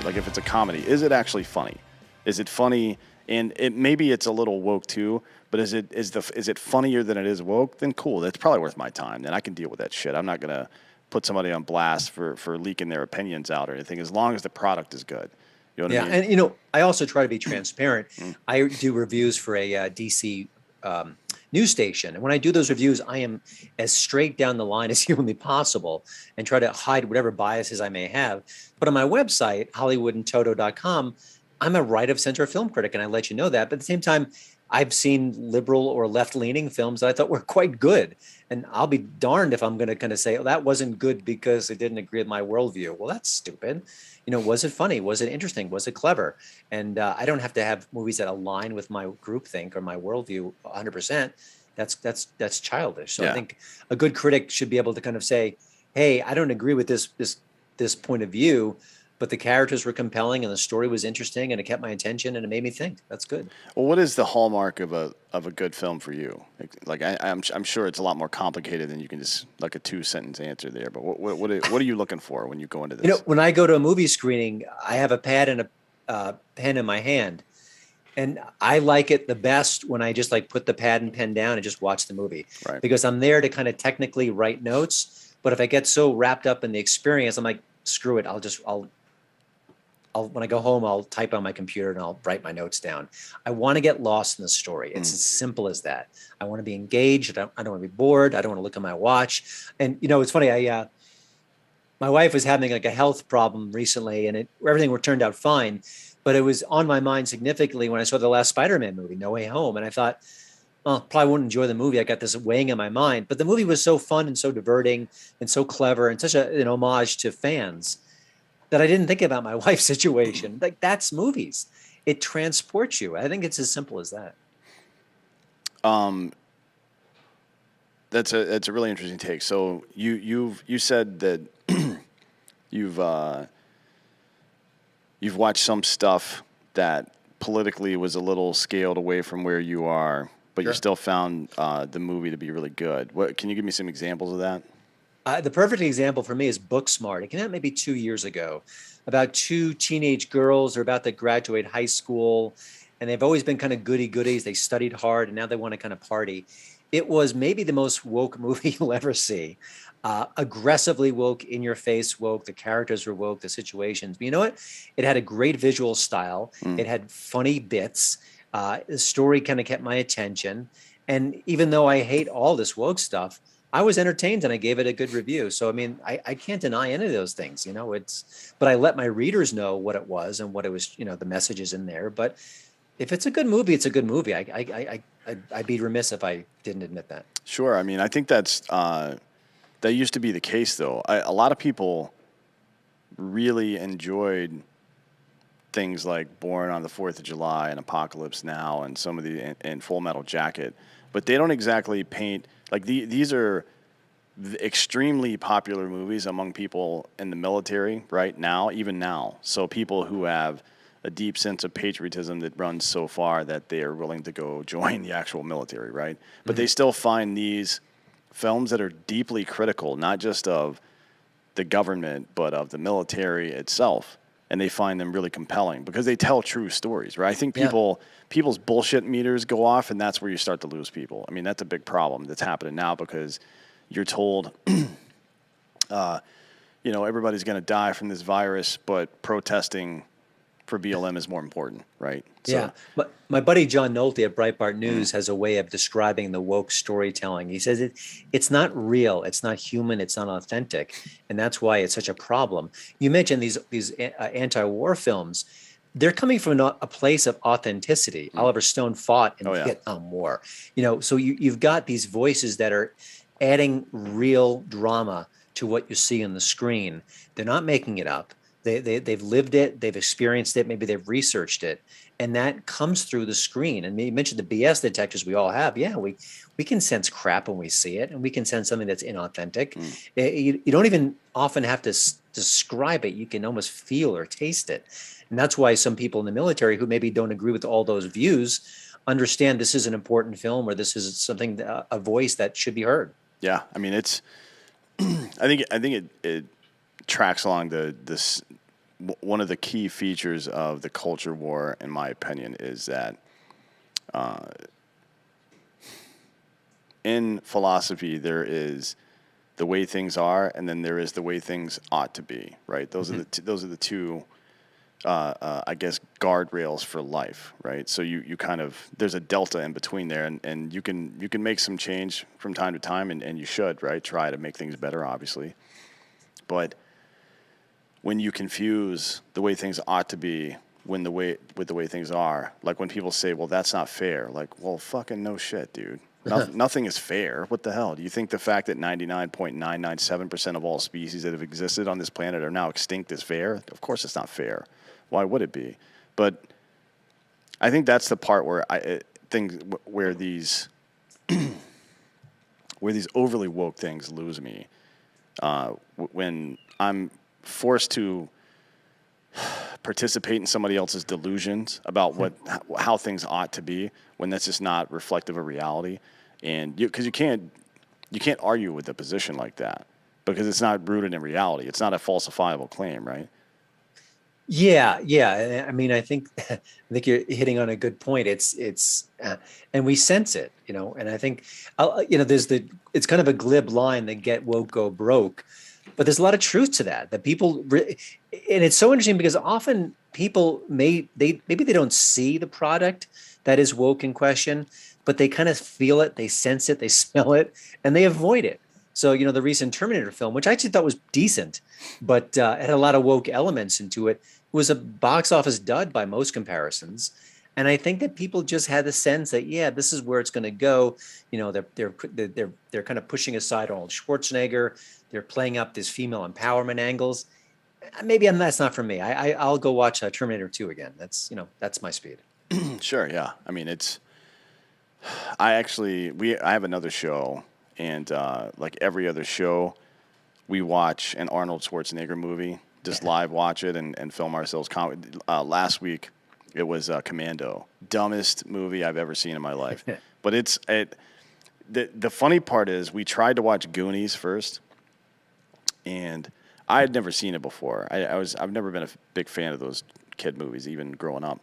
Like if it's a comedy, is it actually funny? Is it funny? And maybe it's a little woke too, but is it funnier than it is woke? Then cool, that's probably worth my time. Then I can deal with that shit. I'm not gonna put somebody on blast for leaking their opinions out or anything, as long as the product is good. You know what I mean? And I also try to be transparent. I do reviews for a DC news station, and when I do those reviews, I am as straight down the line as humanly possible, and try to hide whatever biases I may have. But on my website, hollywoodandtoto.com, I'm a right of center film critic, and I let you know that. But at the same time, I've seen liberal or left leaning films that I thought were quite good. And I'll be darned if I'm going to kind of say, oh, that wasn't good because it didn't agree with my worldview. Well, that's stupid. Was it funny? Was it interesting? Was it clever? And I don't have to have movies that align with my groupthink or my worldview 100%. That's childish. So I think a good critic should be able to kind of say, hey, I don't agree with this point of view, but the characters were compelling and the story was interesting and it kept my attention and it made me think. That's good. Well, what is the hallmark of a good film for you? Like I'm sure it's a lot more complicated than you can just like a 2-sentence answer there. But what are you looking for when you go into this? When I go to a movie screening, I have a pad and a pen in my hand, and I like it the best when I just like put the pad and pen down and just watch the movie, right? Because I'm there to kind of technically write notes. But if I get so wrapped up in the experience, I'm like, screw it. I'll when I go home, I'll type on my computer and I'll write my notes down. I want to get lost in the story. It's as simple as that. I want to be engaged. I don't want to be bored. I don't want to look at my watch. And it's funny. My wife was having like a health problem recently, and everything turned out fine. But it was on my mind significantly when I saw the last Spider-Man movie, No Way Home, and I thought, oh, probably won't enjoy the movie. I got this weighing on my mind. But the movie was so fun and so diverting and so clever and such an homage to fans that I didn't think about my wife's situation. Like, that's movies. It transports you. I think it's as simple as that. That's a really interesting take. So you said that you've watched some stuff that politically was a little scaled away from where you are, but you still found the movie to be really good. Can you give me some examples of that? The perfect example for me is Booksmart. It came out maybe 2 years ago about two teenage girls. They're about to graduate high school, and they've always been kind of goody-goodies. They studied hard, and now they want to kind of party. It was maybe the most woke movie you'll ever see. Aggressively woke, in-your-face woke. The characters were woke, the situations. But you know what? It had a great visual style. It had funny bits. The story kind of kept my attention. And even though I hate all this woke stuff, I was entertained and I gave it a good review. So, I mean, I can't deny any of those things, but I let my readers know what it was and what it was, the messages in there. But if it's a good movie, it's a good movie. I'd be remiss if I didn't admit that. Sure. I mean, I think that used to be the case, though. A lot of people really enjoyed things like Born on the 4th of July and Apocalypse Now and some of and Full Metal Jacket, but they don't exactly paint like these are extremely popular movies among people in the military right now, even now. So people who have a deep sense of patriotism that runs so far that they are willing to go join the actual military, right? But they still find these films that are deeply critical, not just of the government, but of the military itself. And they find them really compelling because they tell true stories, right? I think people's bullshit meters go off, and that's where you start to lose people. I mean, that's a big problem that's happening now because you're told, everybody's going to die from this virus, but protesting for BLM is more important, right? So, but my buddy John Nolte at Breitbart News has a way of describing the woke storytelling. He says it's not real, it's not human, it's not authentic, and that's why it's such a problem. You mentioned these anti-war films. They're coming from a place of authenticity. Oliver Stone fought in the Vietnam War. So you've got these voices that are adding real drama to what you see on the screen. They're not making it up. They've lived it, they've experienced it, maybe they've researched it, and that comes through the screen. And you mentioned the BS detectors we all have. Yeah, we can sense crap when we see it, and we can sense something that's inauthentic. You don't even often have to describe it. You can almost feel or taste it. And that's why some people in the military who maybe don't agree with all those views understand this is an important film or this is something, a voice that should be heard. Yeah, I mean, I think it tracks along the one of the key features of the culture war, in my opinion, is that in philosophy there is the way things are, and then there is the way things ought to be. Right? Those are the two. I guess guardrails for life, right? So you kind of, there's a delta in between there, and you can make some change from time to time, and you should, right? Try to make things better, obviously. But when you confuse the way things ought to be with the way things are, like when people say, well, that's not fair, like, well, fucking no shit, dude. Nothing is fair. What the hell? Do you think the fact that 99.997% of all species that have existed on this planet are now extinct is fair? Of course it's not fair. Why would it be? But I think that's the part where where these overly woke things lose me. When I'm forced to participate in somebody else's delusions about how things ought to be, when that's just not reflective of reality, and because you can't argue with a position like that because it's not rooted in reality. It's not a falsifiable claim, right? Yeah. I mean, I think you're hitting on a good point. And we sense it, and I think, it's kind of a glib line that get woke, go broke, but there's a lot of truth to that people, and it's so interesting because often people maybe they don't see the product that is woke in question, but they kind of feel it, they sense it, they smell it, and they avoid it. So, the recent Terminator film, which I actually thought was decent, but it had a lot of woke elements into it, was a box office dud by most comparisons. And I think that people just had the sense that, yeah, this is where it's going to go. They're kind of pushing aside Arnold Schwarzenegger. They're playing up this female empowerment angles. Maybe that's not for me. I'll go watch Terminator 2 again. That's my speed. Sure, yeah. I mean, I have another show, and like every other show, we watch an Arnold Schwarzenegger movie, just live watch it and film ourselves. Last week, it was Commando, dumbest movie I've ever seen in my life. But the funny part is we tried to watch Goonies first, and I had never seen it before. I've never been a big fan of those kid movies, even growing up.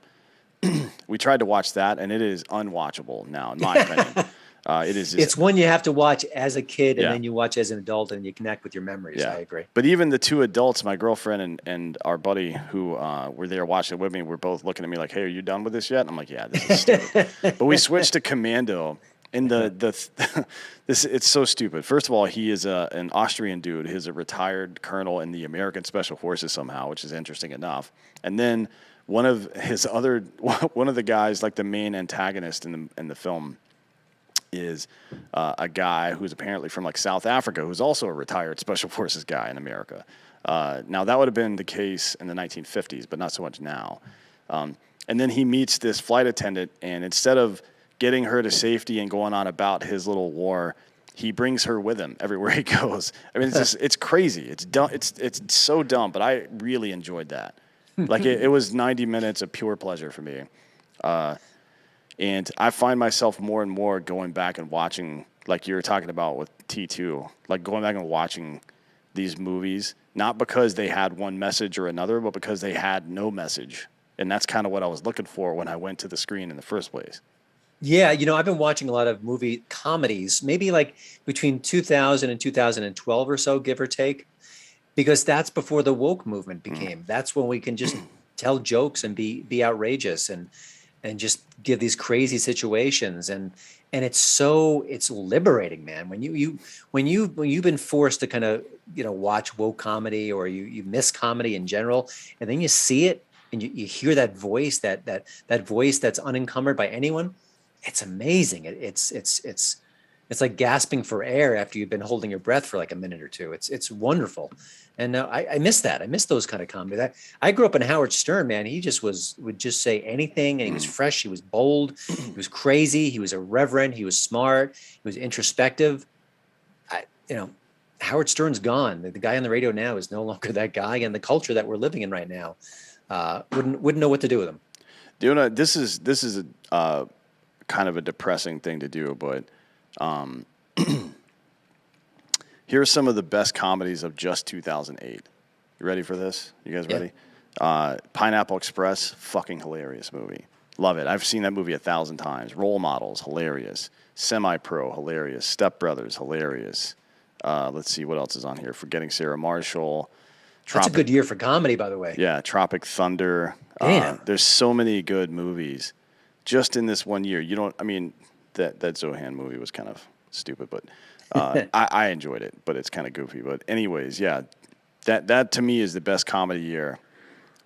We tried to watch that, and it is unwatchable now, in my opinion. It is. It's one you have to watch as a kid, and then you watch as an adult, and you connect with your memories. Yeah. I agree. But even the two adults, my girlfriend and our buddy who were there watching it with me, were both looking at me like, "Hey, are you done with this yet?" And I'm like, "Yeah, this is stupid." But we switched to Commando, and it's so stupid. First of all, he is an Austrian dude. He's a retired colonel in the American Special Forces somehow, which is interesting enough. And then one of the guys, like the main antagonist in the film, is a guy who's apparently from like South Africa, who's also a retired Special Forces guy in America. Now that would have been the case in the 1950s, but not so much now. And then he meets this flight attendant, and instead of getting her to safety and going on about his little war, he brings her with him everywhere he goes. I mean, it's crazy. It's dumb. It's so dumb, but I really enjoyed that. Like it was 90 minutes of pure pleasure for me. And I find myself more and more going back and watching, like you were talking about with T2, like going back and watching these movies, not because they had one message or another, but because they had no message. And that's kind of what I was looking for when I went to the screen in the first place. Yeah, I've been watching a lot of movie comedies, maybe like between 2000 and 2012 or so, give or take, because that's before the woke movement became. That's when we can just tell jokes and be outrageous and just give these crazy situations, and it's liberating, man. When you've been forced to kind of watch woke comedy, or you miss comedy in general, and then you see it and you hear that voice that voice that's unencumbered by anyone. It's amazing. It's like gasping for air after you've been holding your breath for like a minute or two. It's wonderful. And I miss that. I miss those kind of comedy. I grew up in Howard Stern, man. He just would just say anything, and he was fresh. He was bold. He was crazy. He was irreverent. He was smart. He was introspective. Howard Stern's gone. The guy on the radio now is no longer that guy, and the culture that we're living in right now wouldn't know what to do with him. This is a kind of a depressing thing to do, but here are some of the best comedies of just 2008. You ready for this? You guys ready? Pineapple Express, fucking hilarious movie. Love it. I've seen that movie 1,000 times. Role Models, hilarious. Semi-Pro, hilarious. Step Brothers, hilarious. Let's see what else is on here. Forgetting Sarah Marshall. That's a good year for comedy, by the way. Yeah, Tropic Thunder. Damn. There's so many good movies just in this one year. That Zohan movie was kind of stupid, but I enjoyed it, but it's kind of goofy. But anyways, yeah, that to me is the best comedy year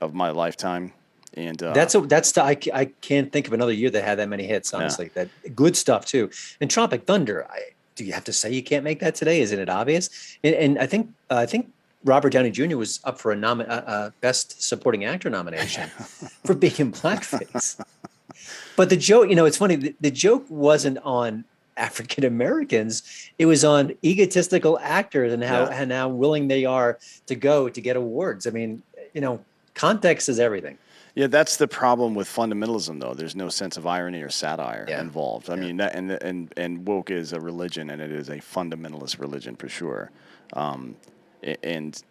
of my lifetime. And I can't think of another year that had that many hits, honestly. Yeah. That good stuff too. And Tropic Thunder, do you have to say you can't make that today? Isn't it obvious? And I think Robert Downey Jr. was up for a Best Supporting Actor nomination for being in blackface. But the joke, it's funny. The joke wasn't on African Americans; it was on egotistical actors and how willing they are to go to get awards. I mean, context is everything. Yeah, that's the problem with fundamentalism, though. There's no sense of irony or satire involved. I mean, that and woke is a religion, and it is a fundamentalist religion for sure. And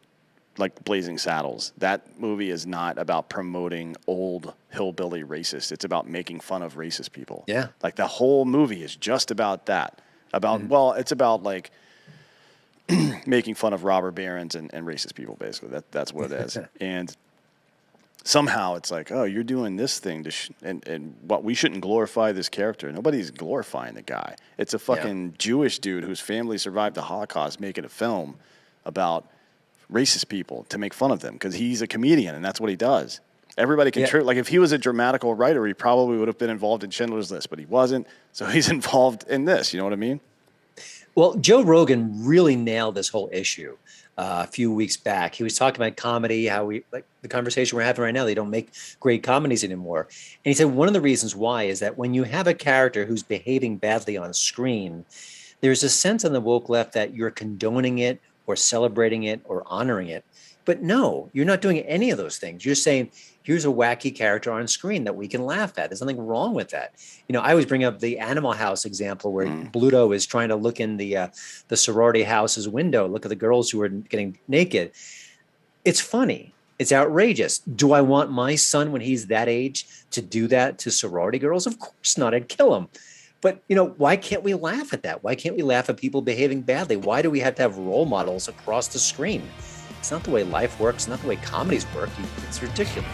like Blazing Saddles, that movie is not about promoting old hillbilly racists. It's about making fun of racist people. Yeah, like the whole movie is just about that. It's about like making fun of robber barons and racist people. Basically, that's what it is. And somehow it's like, oh, you're doing this thing and what we shouldn't glorify this character. Nobody's glorifying the guy. It's a fucking Jewish dude whose family survived the Holocaust making a film about racist people to make fun of them because he's a comedian and that's what he does. Everybody can like if he was a dramatical writer, he probably would have been involved in Schindler's List, but he wasn't. So he's involved in this. You know what I mean? Well, Joe Rogan really nailed this whole issue a few weeks back. He was talking about comedy, how like the conversation we're having right now, they don't make great comedies anymore. And he said one of the reasons why is that when you have a character who's behaving badly on screen, there's a sense on the woke left that you're condoning it or celebrating it or honoring it. But no, you're not doing any of those things. You're saying, here's a wacky character on screen that we can laugh at. There's nothing wrong with that. I always bring up the Animal House example where Bluto is trying to look in the sorority house's window, look at the girls who are getting naked. It's funny. It's outrageous. Do I want my son, when he's that age, to do that to sorority girls? Of course not. I'd kill him. But, why can't we laugh at that? Why can't we laugh at people behaving badly? Why do we have to have role models across the screen? It's not the way life works. It's not the way comedies work. It's ridiculous.